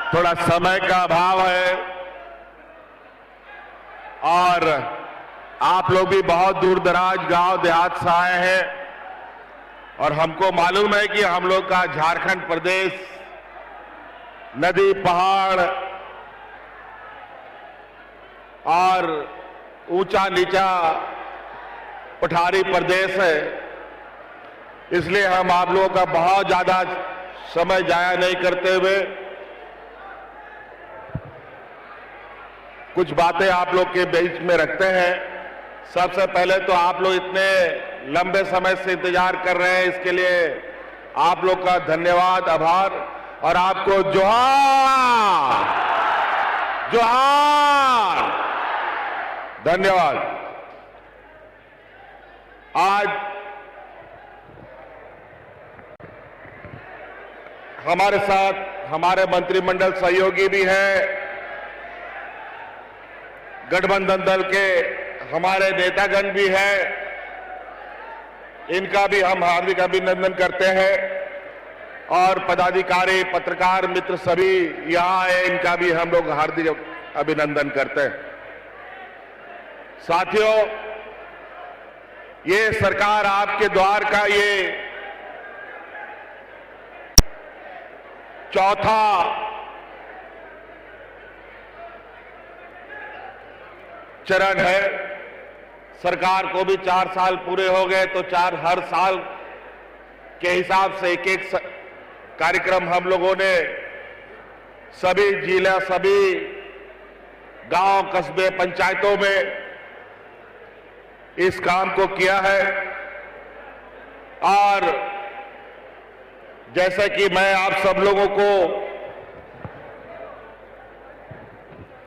थोड़ा समय का अभाव है और आप लोग भी बहुत दूर दराज गांव देहात से आए हैं और हमको मालूम है कि हम लोग का झारखंड प्रदेश नदी पहाड़ और ऊंचा नीचा पठारी प्रदेश है, इसलिए हम आप लोगों का बहुत ज्यादा समय जाया नहीं करते हुए कुछ बातें आप लोग के बीच में रखते हैं। सबसे पहले तो आप लोग इतने लंबे समय से इंतजार कर रहे हैं, इसके लिए आप लोग का धन्यवाद, आभार और आपको जोहार जोहार, धन्यवाद। आज हमारे साथ हमारे मंत्रिमंडल सहयोगी भी हैं, गठबंधन दल के हमारे नेतागण भी हैं, इनका भी हम हार्दिक अभिनंदन करते हैं और पदाधिकारी पत्रकार मित्र सभी यहां आए, इनका भी हम लोग हार्दिक अभिनंदन करते हैं। साथियों, ये सरकार आपके द्वार का ये चौथा चरण है। सरकार को भी 4 साल पूरे हो गए, तो हर साल के हिसाब से एक एक कार्यक्रम हम लोगों ने सभी जिला, सभी गांव, कस्बे, पंचायतों में इस काम को किया है। और जैसे कि मैं आप सब लोगों को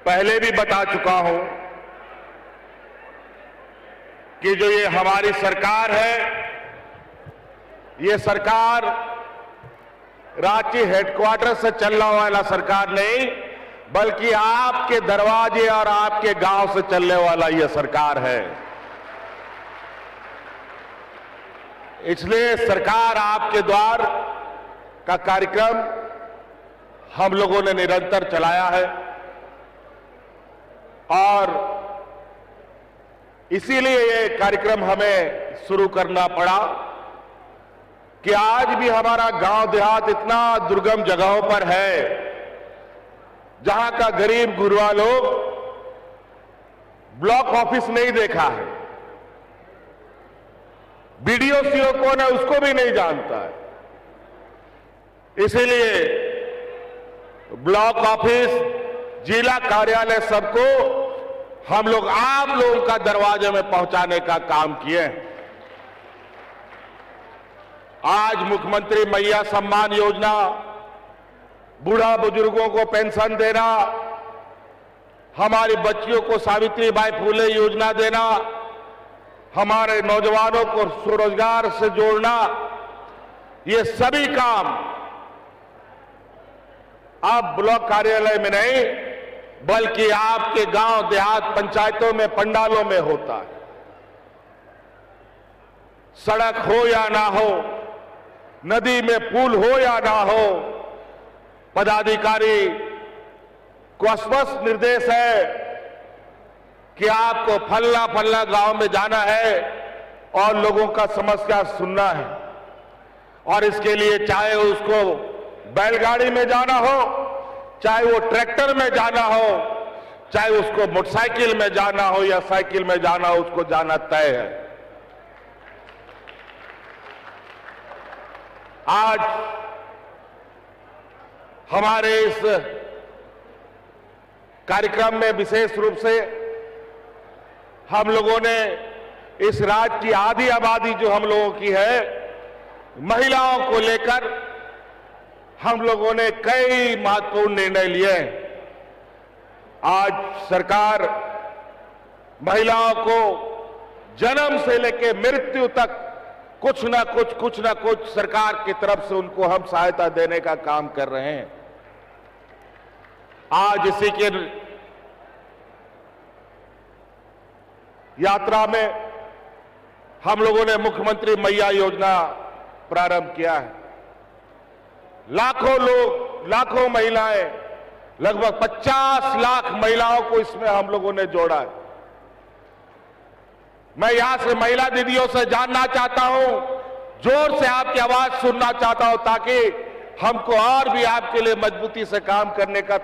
पहले भी बता चुका हूं कि जो ये हमारी सरकार है, ये सरकार रांची हेडक्वार्टर से चलने वाला सरकार नहीं, बल्कि आपके दरवाजे और आपके गांव से चलने वाला ये सरकार है। इसलिए सरकार आपके द्वार का कार्यक्रम हम लोगों ने निरंतर चलाया है और इसीलिए ये कार्यक्रम हमें शुरू करना पड़ा कि आज भी हमारा गांव देहात इतना दुर्गम जगहों पर है जहां का गरीब गुरबा लोग ब्लॉक ऑफिस नहीं देखा है, बीडीओ सीओ कौन है उसको भी नहीं जानता है। इसीलिए ब्लॉक ऑफिस, जिला कार्यालय सबको हम लोग आप लोगों का दरवाजे में पहुंचाने का काम किए। आज मुख्यमंत्री मैया सम्मान योजना, बूढ़ा बुजुर्गों को पेंशन देना, हमारी बच्चियों को सावित्रीबाई फुले योजना देना, हमारे नौजवानों को स्वरोजगार से जोड़ना, ये सभी काम अब ब्लॉक कार्यालय में नहीं बल्कि आपके गांव देहात पंचायतों में, पंडालों में होता है। सड़क हो या ना हो, नदी में पुल हो या ना हो, पदाधिकारी को स्पष्ट निर्देश है कि आपको फल्ला फल्ला गांव में जाना है और लोगों का समस्या सुनना है। और इसके लिए चाहे उसको बैलगाड़ी में जाना हो, चाहे वो ट्रैक्टर में जाना हो, चाहे उसको मोटरसाइकिल में जाना हो या साइकिल में जाना हो, उसको जाना तय है। आज हमारे इस कार्यक्रम में विशेष रूप से हम लोगों ने इस राज्य की आधी आबादी जो हम लोगों की है, महिलाओं को लेकर हम लोगों ने कई महत्वपूर्ण निर्णय लिए। आज सरकार महिलाओं को जन्म से लेकर मृत्यु तक कुछ ना कुछ सरकार की तरफ से उनको हम सहायता देने का काम कर रहे हैं। आज इसी के यात्रा में हम लोगों ने मुख्यमंत्री मैया योजना प्रारंभ किया है। लाखों लोग, लाखों महिलाएं लगभग 50 लाख महिलाओं को इसमें हम लोगों ने जोड़ा है। मैं यहां से महिला दीदियों से जानना चाहता हूं, जोर से आपकी आवाज सुनना चाहता हूं, ताकि हमको और भी आपके लिए मजबूती से काम करने का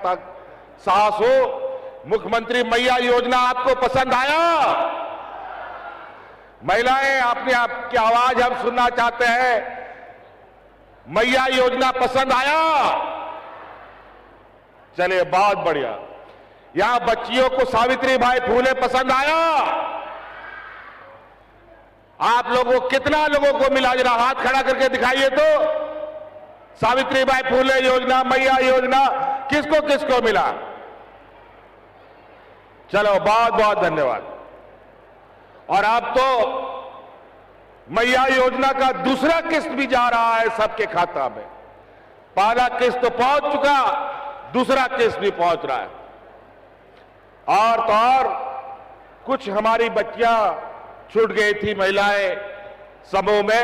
साहस हो। मुख्यमंत्री मैया योजना आपको पसंद आया? महिलाएं, आपने आपकी आवाज हम सुनना चाहते हैं। मैया योजना पसंद आया? चलिए, बहुत बढ़िया। यहां बच्चियों को सावित्रीबाई फुले पसंद आया? आप लोगों, कितना लोगों को मिला? जरा हाथ खड़ा करके दिखाइए तो। सावित्रीबाई फुले योजना, मैया योजना, किसको किसको मिला? चलो, बहुत बहुत धन्यवाद। और अब तो मैया योजना का दूसरा किस्त भी जा रहा है सबके खाता में। पहला किस्त तो पहुंच चुका, दूसरा किस्त भी पहुंच रहा है। और तो और कुछ हमारी बच्चियां छूट गई थी, महिलाएं समूह में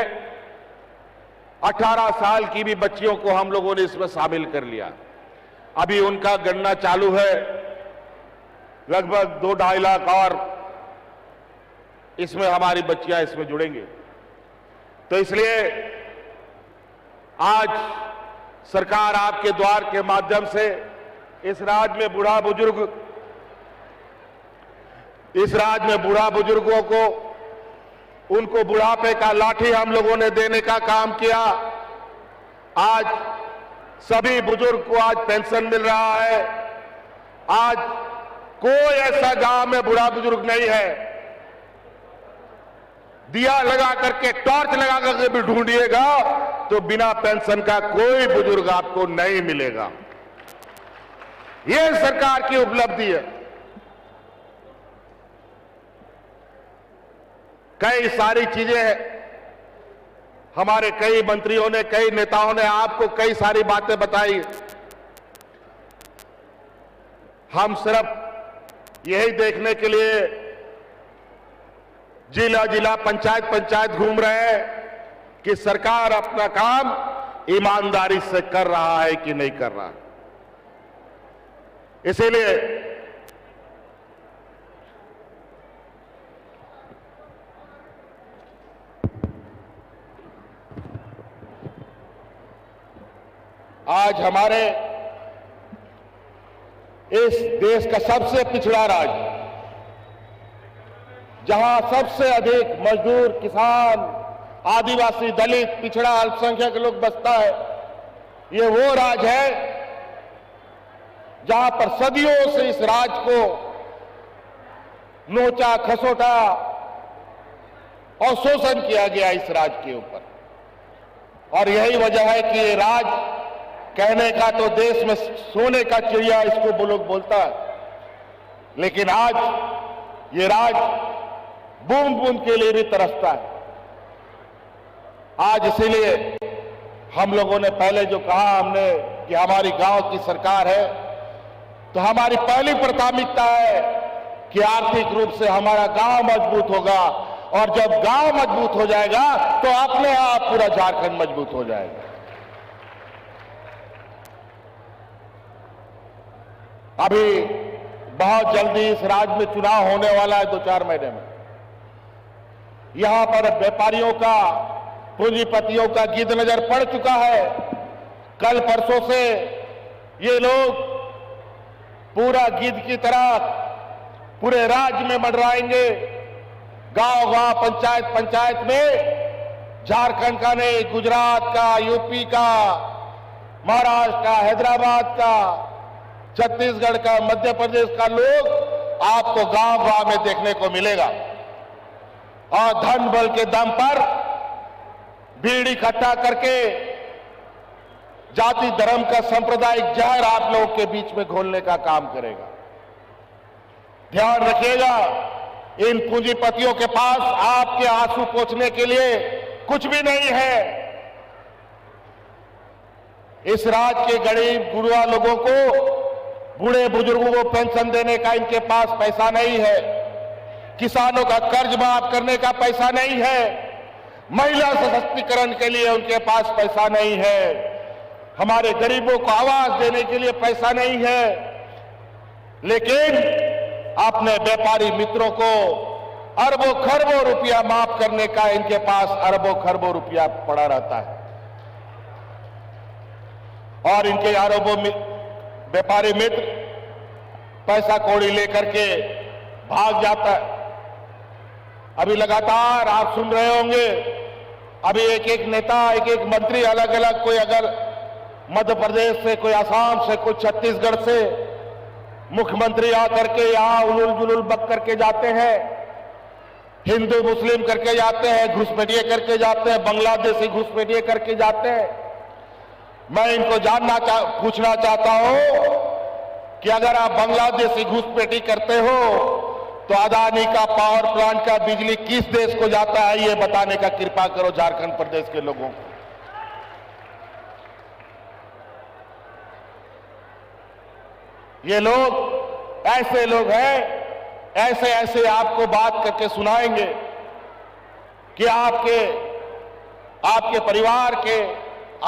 18 साल की भी बच्चियों को हम लोगों ने इसमें शामिल कर लिया। अभी उनका गणना चालू है, लगभग 2-2.5 लाख और इसमें हमारी बच्चियां इसमें जुड़ेंगी। तो इसलिए आज सरकार आपके द्वार के माध्यम से इस राज्य में बूढ़ा बुजुर्गों को उनको बुढ़ापे का लाठी हम लोगों ने देने का काम किया। आज सभी बुजुर्ग को आज पेंशन मिल रहा है। आज कोई ऐसा गांव में बूढ़ा बुजुर्ग नहीं है, दिया लगा करके, टॉर्च लगा करके भी ढूंढिएगा तो बिना पेंशन का कोई बुजुर्ग आपको नहीं मिलेगा। यह सरकार की उपलब्धि है। कई सारी चीजें हैं, हमारे कई मंत्रियों ने, कई नेताओं ने आपको कई सारी बातें बताई। हम सिर्फ यही देखने के लिए जिला जिला, पंचायत पंचायत घूम रहे हैं कि सरकार अपना काम ईमानदारी से कर रहा है कि नहीं कर रहा। इसीलिए आज हमारे इस देश का सबसे पिछड़ा राज्य, जहां सबसे अधिक मजदूर, किसान, आदिवासी, दलित, पिछड़ा, अल्पसंख्यक लोग बसता है, ये वो राज्य है जहां पर सदियों से इस राज्य को नोचा, खसोटा और शोषण किया गया इस राज्य के ऊपर। और यही वजह है कि ये राज्य, कहने का तो देश में सोने का चिड़िया इसको वो लोग बोलता है, लेकिन आज ये राज्य बूंद बूंद के लिए भी तरसता है। आज इसीलिए हम लोगों ने पहले जो कहा हमने कि हमारी गांव की सरकार है, तो हमारी पहली प्राथमिकता है कि आर्थिक रूप से हमारा गांव मजबूत होगा, और जब गांव मजबूत हो जाएगा तो अपने आप पूरा झारखंड मजबूत हो जाएगा। अभी बहुत जल्दी इस राज्य में चुनाव होने वाला है, 2-4 महीने में। यहां पर व्यापारियों का, पूंजीपतियों का गिद्ध नजर पड़ चुका है। कल परसों से ये लोग पूरा गिद्ध की तरह पूरे राज्य में मंडराएंगे, गांव-गांव, पंचायत पंचायत में। झारखंड का नहीं, गुजरात का, यूपी का, महाराष्ट्र का, हैदराबाद का, छत्तीसगढ़ का, मध्य प्रदेश का लोग आपको गांव-गांव में देखने को मिलेगा। और धन बल के दम पर भीड़ इकट्ठा करके जाति धर्म का सांप्रदायिक जहर आप लोगों के बीच में घोलने का काम करेगा। ध्यान रखिएगा, इन पूंजीपतियों के पास आपके आंसू पोंछने के लिए कुछ भी नहीं है। इस राज्य के गरीब गुरुआ लोगों को, बूढ़े बुजुर्गों को पेंशन देने का इनके पास पैसा नहीं है। किसानों का कर्ज माफ करने का पैसा नहीं है। महिला सशक्तिकरण के लिए उनके पास पैसा नहीं है। हमारे गरीबों को आवाज देने के लिए पैसा नहीं है, लेकिन अपने व्यापारी मित्रों को अरबों खरबों रुपया माफ करने का इनके पास अरबों खरबों रुपया पड़ा रहता है और इनके अरबों व्यापारी मित्र पैसा कौड़ी लेकर के भाग जाता है। अभी लगातार आप सुन रहे होंगे, अभी एक एक नेता, एक एक मंत्री अलग अलग, कोई अगर मध्य प्रदेश से, कोई असम से, कोई छत्तीसगढ़ से मुख्यमंत्री आकर के यहां उलुल जुलुल बक करके जाते हैं, हिंदू मुस्लिम करके जाते हैं, घुसपैठिए करके जाते हैं, बांग्लादेशी घुसपैठिए करके जाते हैं। मैं इनको पूछना चाहता हूं कि अगर आप बांग्लादेशी घुसपैठी करते हो तो अदानी का पावर प्लांट का बिजली किस देश को जाता है, ये बताने का कृपा करो झारखंड प्रदेश के लोगों को। ये लोग ऐसे लोग हैं, ऐसे ऐसे आपको बात करके सुनाएंगे कि आपके परिवार के,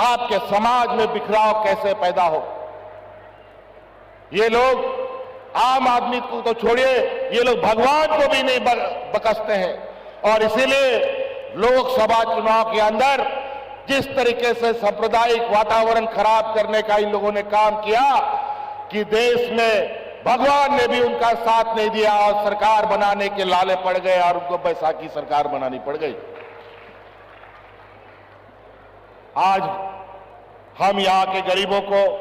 आपके समाज में बिखराव कैसे पैदा हो। ये लोग आम आदमी को तो छोड़िए, ये लोग भगवान को भी नहीं बकसते हैं। और इसीलिए लोकसभा चुनाव के अंदर जिस तरीके से सांप्रदायिक वातावरण खराब करने का इन लोगों ने काम किया कि देश में भगवान ने भी उनका साथ नहीं दिया और सरकार बनाने के लाले पड़ गए और उनको बैसाखी सरकार बनानी पड़ गई। आज हम यहां के गरीबों को,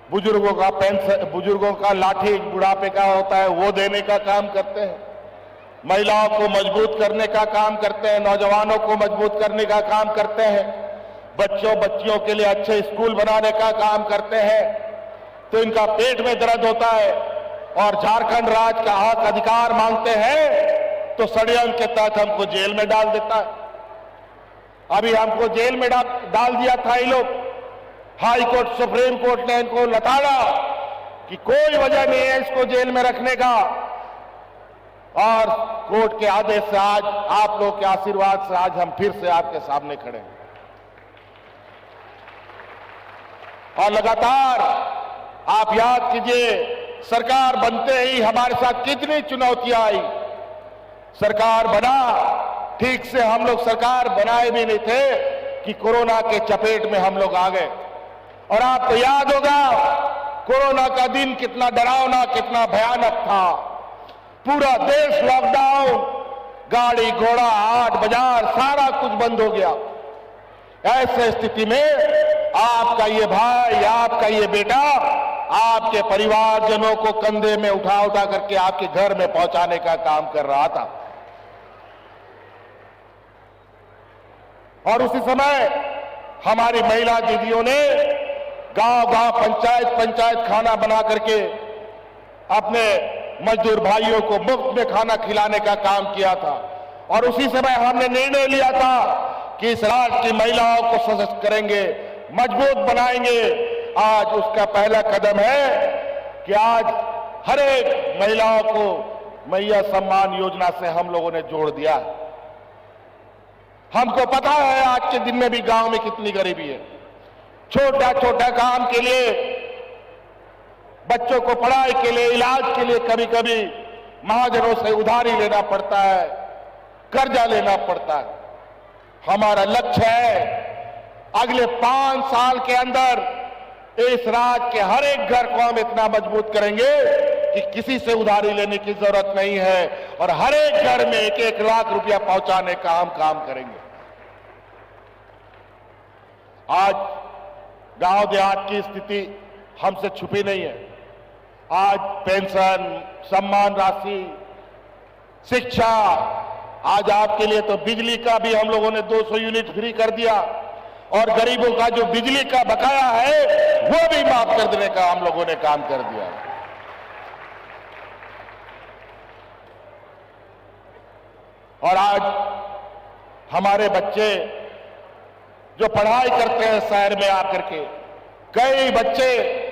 बुजुर्गों का पेंशन, बुजुर्गों का लाठी बुढ़ापे का होता है वो देने का काम करते हैं, महिलाओं को मजबूत करने का काम करते हैं, नौजवानों को मजबूत करने का काम करते हैं, बच्चियों के लिए अच्छे स्कूल बनाने का काम करते हैं। तो इनका पेट में दर्द होता है और झारखंड राज्य का हक अधिकार मांगते हैं तो षड्यंत्र के तहत हमको जेल में डाल देता है। अभी हमको जेल में डाल दिया था ये लोग, हाई कोर्ट, सुप्रीम कोर्ट ने इनको लताड़ा कि कोई वजह नहीं है इसको जेल में रखने का, और कोर्ट के आदेश से आज आप लोग के आशीर्वाद से आज हम फिर से आपके सामने खड़े हैं। और लगातार आप याद कीजिए, सरकार बनते ही हमारे साथ कितनी चुनौतियां आई। सरकार बना, ठीक से हम लोग सरकार बनाए भी नहीं थे कि कोरोना के चपेट में हम लोग आ गए। और आपको याद होगा कोरोना का दिन कितना डरावना, कितना भयानक था। पूरा देश लॉकडाउन, गाड़ी घोड़ा, हाट बाजार सारा कुछ बंद हो गया। ऐसे स्थिति में आपका ये भाई, आपका ये बेटा आपके परिवारजनों को कंधे में उठा उठा करके आपके घर में पहुंचाने का काम कर रहा था। और उसी समय हमारी महिला दीदियों ने गांव-गांव, पंचायत खाना बना करके अपने मजदूर भाइयों को मुफ्त में खाना खिलाने का काम किया था। और उसी समय हमने निर्णय लिया था कि इस राज्य की महिलाओं को सशक्त करेंगे, मजबूत बनाएंगे। आज उसका पहला कदम है कि आज हर एक महिलाओं को मैया सम्मान योजना से हम लोगों ने जोड़ दिया। हमको पता है आज के दिन में भी गांव में कितनी गरीबी है। छोटा छोटा काम के लिए, बच्चों को पढ़ाई के लिए, इलाज के लिए कभी कभी महाजनों से उधारी लेना पड़ता है, कर्जा लेना पड़ता है। हमारा लक्ष्य है अगले 5 साल के अंदर इस राज्य के हर एक घर को हम इतना मजबूत करेंगे कि किसी से उधारी लेने की जरूरत नहीं है और हर एक घर में 1-1 लाख रुपया पहुंचाने का हम काम करेंगे। आज गांव देहात की स्थिति हमसे छुपी नहीं है। आज पेंशन, सम्मान राशि, शिक्षा, आज आपके लिए तो बिजली का भी हम लोगों ने 200 यूनिट फ्री कर दिया और गरीबों का जो बिजली का बकाया है वो भी माफ कर देने का हम लोगों ने काम कर दिया। और आज हमारे बच्चे जो पढ़ाई करते हैं शहर में आकर के, कई बच्चे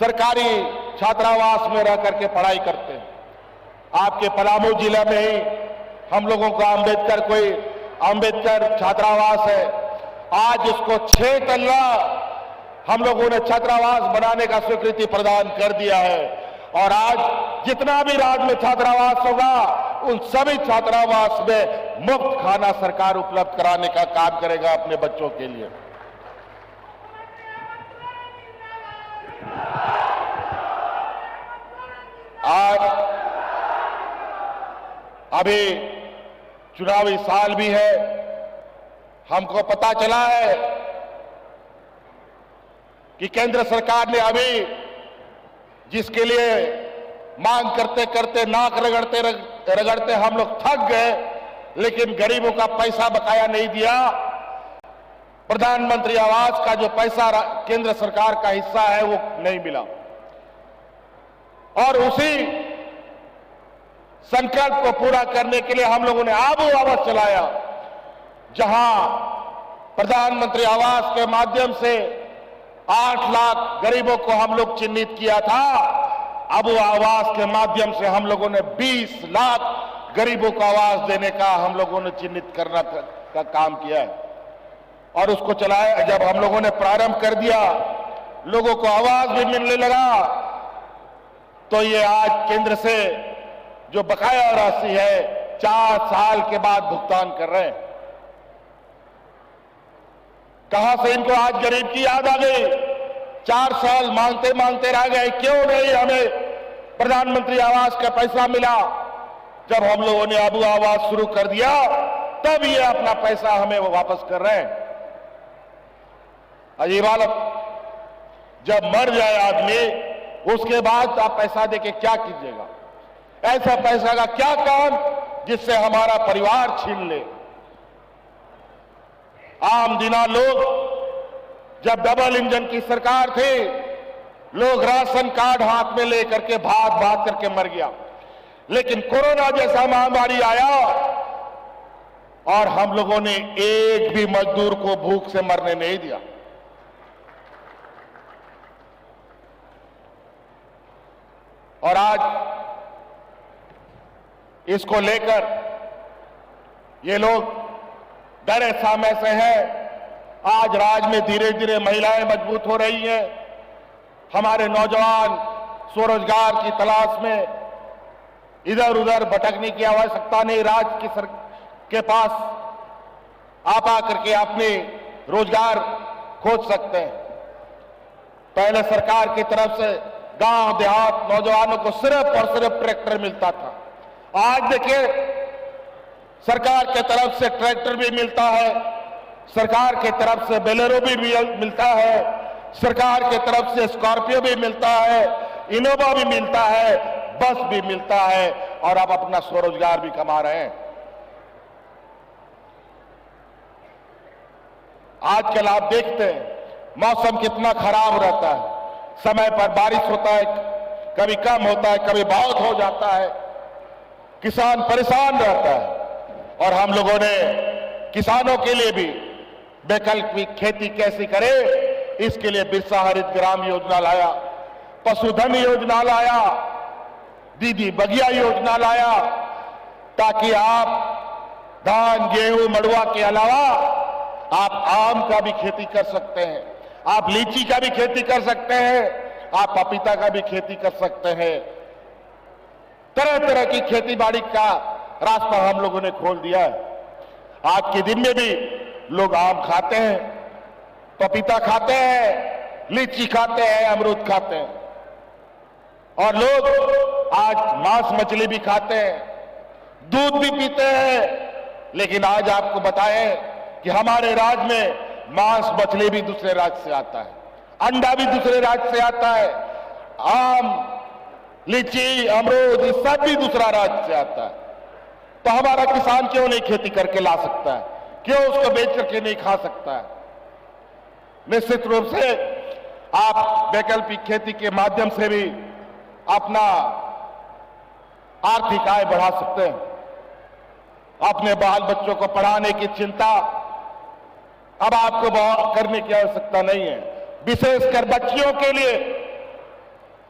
सरकारी छात्रावास में रह करके पढ़ाई करते हैं। आपके पलामू जिला में ही हम लोगों का अंबेडकर छात्रावास है। आज उसको 6 तल्ला हम लोगों ने छात्रावास बनाने का स्वीकृति प्रदान कर दिया है और आज जितना भी राज्य में छात्रावास होगा उन सभी छात्रावास में मुफ्त खाना सरकार उपलब्ध कराने का काम करेगा अपने बच्चों के लिए। आज अभी चुनावी साल भी है, हमको पता चला है कि केंद्र सरकार ने अभी जिसके लिए मांग करते करते नाक रगड़ते रगड़ते हम लोग थक गए, लेकिन गरीबों का पैसा बकाया नहीं दिया। प्रधानमंत्री आवास का जो पैसा केंद्र सरकार का हिस्सा है वो नहीं मिला और उसी संकल्प को पूरा करने के लिए हम लोगों ने आबू आवास चलाया, जहां प्रधानमंत्री आवास के माध्यम से 8 लाख गरीबों को हम लोग चिन्हित किया था। आबू आवास के माध्यम से हम लोगों ने 20 लाख गरीबों को आवास देने का हम लोगों ने चिन्हित करना का काम किया है और उसको चलाया। जब हम लोगों ने प्रारंभ कर दिया, लोगों को आवास भी मिलने लगा, तो ये आज केंद्र से जो बकाया राशि है 4 साल के बाद भुगतान कर रहे हैं। कहां से इनको आज गरीब की याद आ गई? 4 साल मांगते मांगते रह गए, क्यों नहीं हमें प्रधानमंत्री आवास का पैसा मिला? जब हम लोगों ने आबू आवास शुरू कर दिया तब ये अपना पैसा हमें वो वापस कर रहे हैं। अजीब हालत, जब मर जाए आदमी उसके बाद आप पैसा देके क्या कीजिएगा? ऐसा पैसा का क्या काम जिससे हमारा परिवार छीन ले? आम दिना लोग, जब डबल इंजन की सरकार थी, लोग राशन कार्ड हाथ में लेकर के भाग भाग करके मर गया, लेकिन कोरोना जैसा महामारी आया और हम लोगों ने एक भी मजदूर को भूख से मरने नहीं दिया। और आज इसको लेकर ये लोग डरे सामे से हैं। आज राज्य में धीरे धीरे महिलाएं मजबूत हो रही हैं। हमारे नौजवान स्वरोजगार की तलाश में इधर उधर भटकने की आवश्यकता नहीं, राज्य के पास आप आकर के अपने रोजगार खोज सकते हैं। पहले सरकार की तरफ से गांव देहात नौजवानों को सिर्फ और सिर्फ ट्रैक्टर मिलता था। आज देखिए, सरकार के तरफ से ट्रैक्टर भी मिलता है, सरकार के तरफ से बोलेरो भी मिलता है, सरकार के तरफ से स्कॉर्पियो भी मिलता है, इनोवा भी मिलता है, बस भी मिलता है और आप अपना स्वरोजगार भी कमा रहे हैं। आजकल आप देखते हैं मौसम कितना खराब रहता है, समय पर बारिश होता है, कभी कम होता है, कभी बहुत हो जाता है, किसान परेशान रहता है। और हम लोगों ने किसानों के लिए भी वैकल्पिक खेती कैसी करे, इसके लिए बिरसा हरित ग्राम योजना लाया, पशुधन योजना लाया, दीदी बगिया योजना लाया, ताकि आप धान गेहूं मड़ुआ के अलावा आप आम का भी खेती कर सकते हैं, आप लीची का भी खेती कर सकते हैं, आप पपीता का भी खेती कर सकते हैं। तरह तरह की खेती बाड़ी का रास्ता हम लोगों ने खोल दिया है। आज के दिन में भी लोग आम खाते हैं, पपीता खाते हैं, लीची खाते हैं, अमरूद खाते हैं और लोग आज मांस मछली भी खाते हैं, दूध भी पीते हैं। लेकिन आज आपको बताएं कि हमारे राज्य में मांस मछली भी दूसरे राज्य से आता है, अंडा भी दूसरे राज्य से आता है, आम लीची अमरूद ये सब भी दूसरा राज्य से आता है। तो हमारा किसान क्यों नहीं खेती करके ला सकता है? क्यों उसको बेच करके नहीं खा सकता है? निश्चित रूप से आप वैकल्पिक खेती के माध्यम से भी अपना आर्थिक आय बढ़ा सकते हैं। अपने बाल बच्चों को पढ़ाने की चिंता अब आपको करने की आवश्यकता नहीं है। विशेषकर बच्चियों के लिए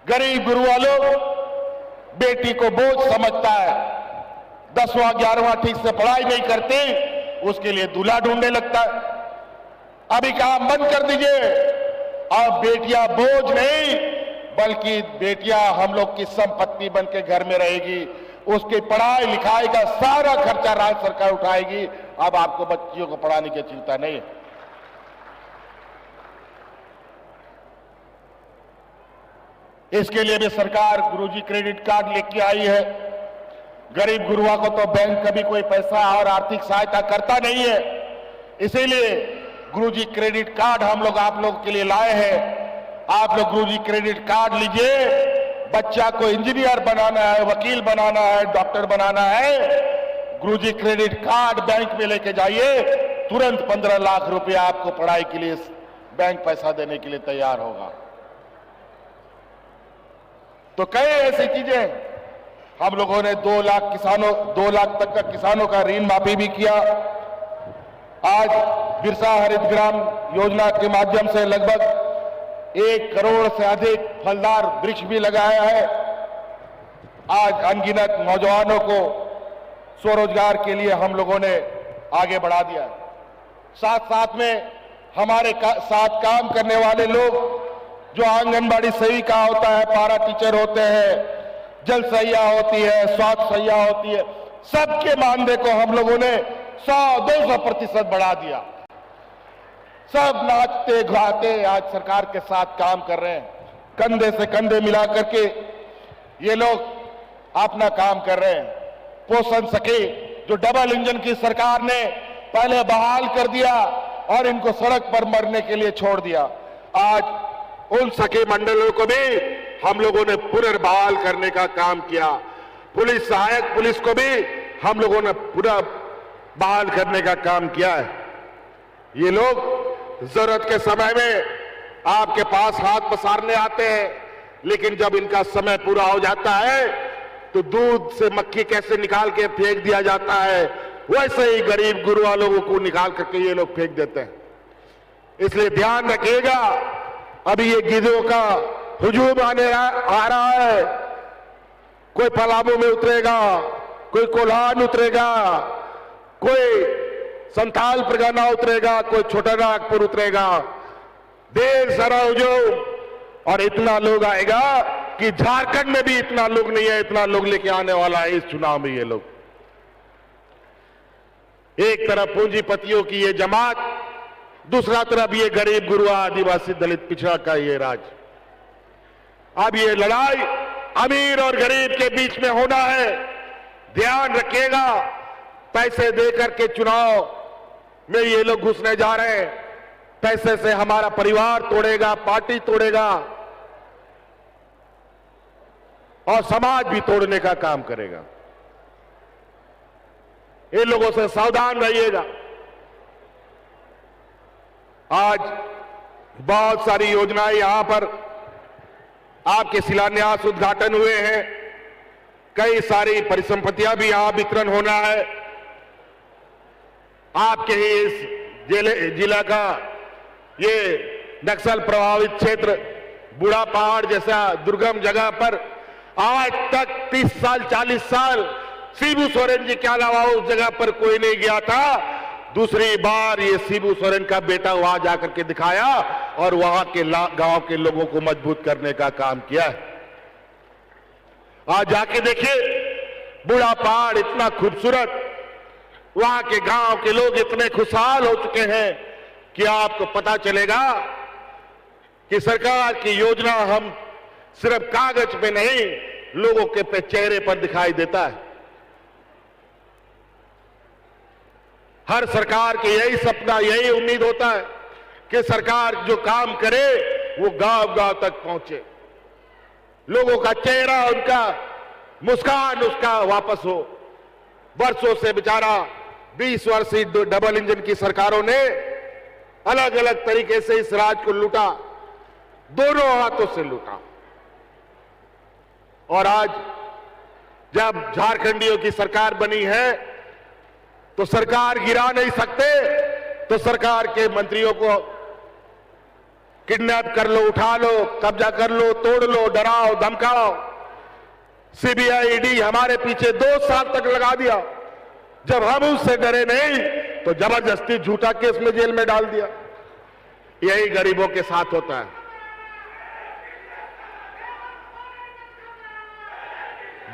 गरीब गुरुआ लोग बेटी को बोझ समझता है, 10वां 11वां ठीक से पढ़ाई नहीं करती, उसके लिए दूल्हा ढूंढने लगता है। अभी काम बंद कर दीजिए। अब बेटियां बोझ नहीं, बल्कि बेटियां हम लोग की संपत्ति बन के घर में रहेगी। उसकी पढ़ाई लिखाई का सारा खर्चा राज्य सरकार उठाएगी। अब आपको बच्चियों को पढ़ाने की चिंता नहीं है। इसके लिए भी सरकार गुरुजी क्रेडिट कार्ड लेके आई है। गरीब गुरुआ को तो बैंक कभी कोई पैसा और आर्थिक सहायता करता नहीं है, इसीलिए गुरुजी क्रेडिट कार्ड हम लोग आप लोगों के लिए लाए हैं। आप लोग गुरुजी क्रेडिट कार्ड लीजिए। बच्चा को इंजीनियर बनाना है, वकील बनाना है, डॉक्टर बनाना है, गुरुजी क्रेडिट कार्ड बैंक में लेके जाइए। तुरंत 15 लाख रुपया आपको पढ़ाई के लिए बैंक पैसा देने के लिए तैयार होगा। तो कई ऐसी चीजें हम लोगों ने 2 लाख तक का किसानों का ऋण माफी भी किया। आज बिरसा हरित ग्राम योजना के माध्यम से लगभग 1 करोड़ से अधिक फलदार वृक्ष भी लगाया है। आज अनगिनत नौजवानों को स्वरोजगार के लिए हम लोगों ने आगे बढ़ा दिया है। साथ साथ में हमारे साथ काम करने वाले लोग, जो आंगनबाड़ी सेविका होता है, पारा टीचर होते हैं, जल सहिया होती है, स्वास्थ्य सहिया होती है, सबके मानदेय को हम लोगों ने 100-200% बढ़ा दिया। सब नाचते गाते आज सरकार के साथ काम कर रहे हैं। कंधे से कंधे मिला करके ये लोग अपना काम कर रहे हैं। पोषण सखी जो डबल इंजन की सरकार ने पहले बहाल कर दिया और इनको सड़क पर मरने के लिए छोड़ दिया, आज उन सखी मंडलों को भी हम लोगों ने पुनर्बहाल करने का काम किया। पुलिस सहायक पुलिस को भी हम लोगों ने पुनः बहाल करने का काम किया है। ये लोग जरूरत के समय में आपके पास हाथ पसारने आते हैं, लेकिन जब इनका समय पूरा हो जाता है तो दूध से मक्खी कैसे निकाल के फेंक दिया जाता है, वैसे ही गरीब गुरुआ लोगों को निकाल करके ये लोग फेंक देते हैं। इसलिए ध्यान रखिएगा, अभी ये गिद्धों का हुजूम आ रहा है। कोई पलामू में उतरेगा, कोई कोल्हान उतरेगा, कोई संथाल परगना उतरेगा, कोई छोटा नागपुर उतरेगा। देर सारा हुजूम, और इतना लोग आएगा कि झारखंड में भी इतना लोग नहीं है, इतना लोग लेके आने वाला है इस चुनाव में। ये लोग एक तरफ पूंजीपतियों की ये जमात, दूसरा तरफ ये गरीब गुरुआ आदिवासी दलित पिछड़ा का ये राज। अब ये लड़ाई अमीर और गरीब के बीच में होना है। ध्यान रखिएगा, पैसे देकर के चुनाव में ये लोग घुसने जा रहे हैं। पैसे से हमारा परिवार तोड़ेगा, पार्टी तोड़ेगा और समाज भी तोड़ने का काम करेगा। इन लोगों से सावधान रहिएगा। आज बहुत सारी योजनाएं यहां पर आपके शिलान्यास उद्घाटन हुए हैं। कई सारी परिसंपत्तियां भी यहां वितरण होना है। आपके ही इस जिला का ये नक्सल प्रभावित क्षेत्र बूढ़ा पहाड़ जैसा दुर्गम जगह पर आज तक 30 साल 40 साल शिबू सोरेन जी के अलावा उस जगह पर कोई नहीं गया था। दूसरी बार ये शिबू सोरेन का बेटा वहां जाकर के दिखाया और वहां के गांव के लोगों को मजबूत करने का काम किया है। आज जाके देखिए, बूढ़ा पहाड़ इतना खूबसूरत, वहां के गांव के लोग इतने खुशहाल हो चुके हैं कि आपको पता चलेगा कि सरकार की योजना हम सिर्फ कागज पे नहीं, लोगों के चेहरे पर दिखाई देता है। हर सरकार के यही सपना, यही उम्मीद होता है कि सरकार जो काम करे वो गांव गांव तक पहुंचे, लोगों का चेहरा, उनका मुस्कान उसका वापस हो। वर्षों से बेचारा 20 वर्ष डबल इंजन की सरकारों ने अलग अलग तरीके से इस राज को लूटा, दोनों हाथों से लूटा। और आज जब झारखंडियों की सरकार बनी है तो सरकार गिरा नहीं सकते, तो सरकार के मंत्रियों को किडनैप कर लो, उठा लो, कब्जा कर लो, तोड़ लो, डराओ धमकाओ। सीबीआई ईडी हमारे पीछे 2 साल तक लगा दिया। जब हम उससे डरे नहीं तो जबरदस्ती झूठा केस में जेल में डाल दिया। यही गरीबों के साथ होता है।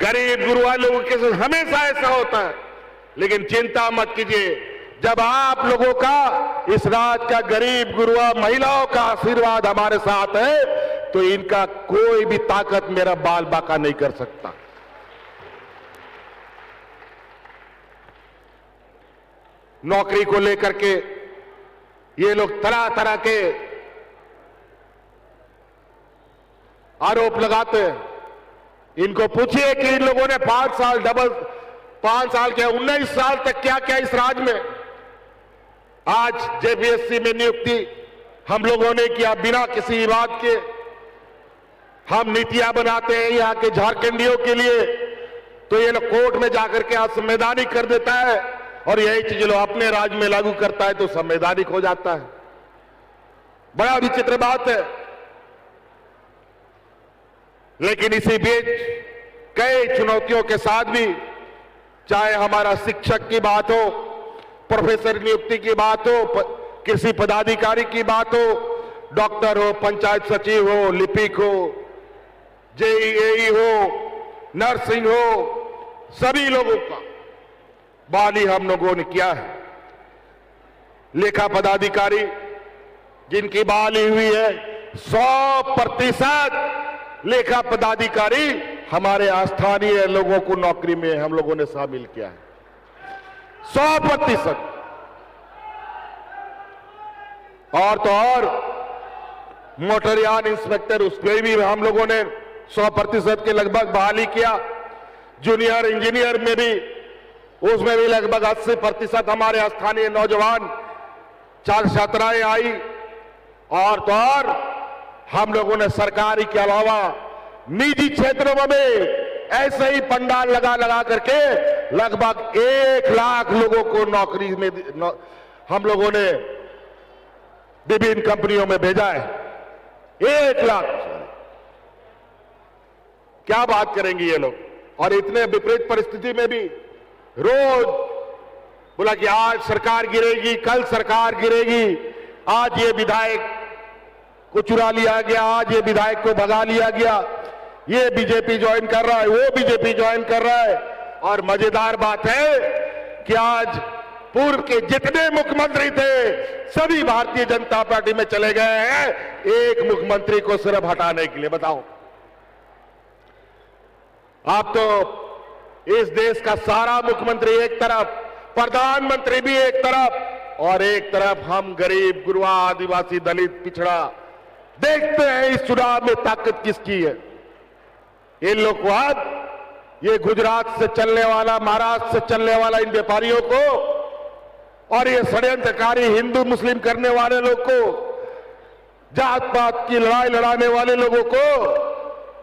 गरीब गुरुआ लोगों के साथ हमेशा ऐसा होता है। लेकिन चिंता मत कीजिए, जब आप लोगों का, इस राज्य का गरीब गुरुआ महिलाओं का आशीर्वाद हमारे साथ है, तो इनका कोई भी ताकत मेरा बाल बाका नहीं कर सकता। नौकरी को लेकर के ये लोग तरह तरह के आरोप लगाते हैं। इनको पूछिए कि इन लोगों ने 5 साल 19 साल तक क्या क्या इस राज्य में। आज जेपीएससी में नियुक्ति हम लोगों ने किया बिना किसी विवाद के। हम नीतियां बनाते हैं यहाँ के झारखंडियों के लिए, तो ये लोग कोर्ट में जाकर के असंवैधानिक कर देता है, और यही चीज लोग अपने राज्य में लागू करता है तो संवैधानिक हो जाता है। बड़ा विचित्र बात है। लेकिन इसी बीच कई चुनौतियों के साथ भी, चाहे हमारा शिक्षक की बात हो, प्रोफेसर नियुक्ति की बात हो, कृषि पदाधिकारी की बात हो, डॉक्टर हो, पंचायत सचिव हो, लिपिक हो, जेईई हो, नर्सिंग हो, सभी लोगों का बहाली हम लोगों ने किया है। लेखा पदाधिकारी जिनकी बहाली हुई है, 100% लेखा पदाधिकारी हमारे स्थानीय लोगों को नौकरी में हम लोगों ने शामिल किया है, 100%। और तो और मोटरयान इंस्पेक्टर, उसमें भी हम लोगों ने 100% के लगभग बहाली किया। जूनियर इंजीनियर में भी, उसमें भी लगभग 80% हमारे स्थानीय नौजवान छात्राएं आई। और तो और हम लोगों ने सरकारी के अलावा निजी क्षेत्रों में भी ऐसे ही पंडाल लगा करके लगभग 1 लाख लोगों को नौकरी में हम लोगों ने विभिन्न कंपनियों में भेजा है। 1 लाख। क्या बात करेंगे ये लोग। और इतने विपरीत परिस्थिति में भी रोज बोला कि आज सरकार गिरेगी, कल सरकार गिरेगी, आज ये विधायक को चुरा लिया गया, आज ये विधायक को भगा लिया गया, ये बीजेपी ज्वाइन कर रहा है, वो बीजेपी ज्वाइन कर रहा है। और मजेदार बात है कि आज पूर्व के जितने मुख्यमंत्री थे सभी भारतीय जनता पार्टी में चले गए हैं, एक मुख्यमंत्री को सिर्फ हटाने के लिए। बताओ, आप तो इस देश का सारा मुख्यमंत्री एक तरफ, प्रधानमंत्री भी एक तरफ, और एक तरफ हम गरीब गुरुआ आदिवासी दलित पिछड़ा। देखते हैं इस चुनाव में ताकत किसकी है। इन लोग को आज ये गुजरात से चलने वाला, महाराष्ट्र से चलने वाला इन व्यापारियों को, और ये षड्यंत्रकारी हिंदू मुस्लिम करने वाले लोग को, जात पात की लड़ाई लड़ाने वाले लोगों को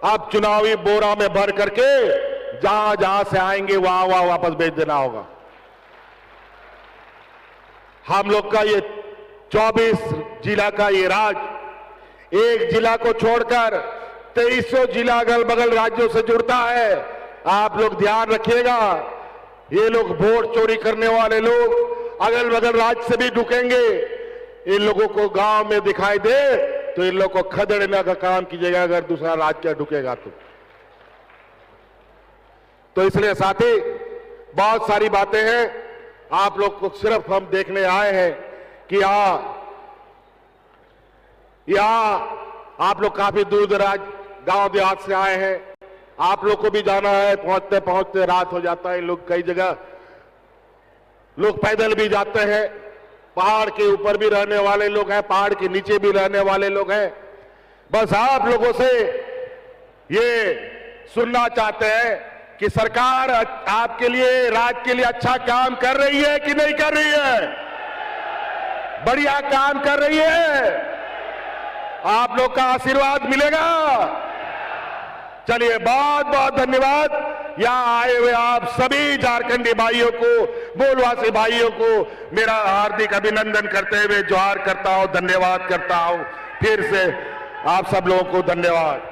अब चुनावी बोरा में भर करके जहां जहां से आएंगे वहां वहां वापस भेज देना होगा। हम लोग का ये 24 जिला का ये राज, एक जिला को छोड़कर 2300 जिला अगल बगल राज्यों से जुड़ता है। आप लोग ध्यान रखिएगा, ये लोग वोट चोरी करने वाले लोग अगल बगल राज्य से भी ढुकेंगे। इन लोगों को गांव में दिखाई दे तो इन लोगों को खदेड़ने का काम कीजिएगा, अगर दूसरा राज्य का ढुकेगा तो इसलिए साथी बहुत सारी बातें हैं। आप लोग को सिर्फ हम देखने आए हैं कि यहाँ आप लोग काफी दूर दराज गांव देहात से आए हैं। आप लोग को भी जाना है, पहुंचते पहुंचते रात हो जाता है। लोग कई जगह लोग पैदल भी जाते हैं, पहाड़ के ऊपर भी रहने वाले लोग हैं, पहाड़ के नीचे भी रहने वाले लोग हैं। बस आप लोगों से ये सुनना चाहते हैं कि सरकार आपके लिए, राज्य के लिए अच्छा काम कर रही है कि नहीं कर रही है? बढ़िया काम कर रही है। आप लोग का आशीर्वाद मिलेगा। चलिए, बहुत बहुत धन्यवाद। यहां आए हुए आप सभी झारखंडी भाइयों को, मूलवासी भाइयों को मेरा हार्दिक अभिनंदन करते हुए जोहार करता हूं, धन्यवाद करता हूं। फिर से आप सब लोगों को धन्यवाद।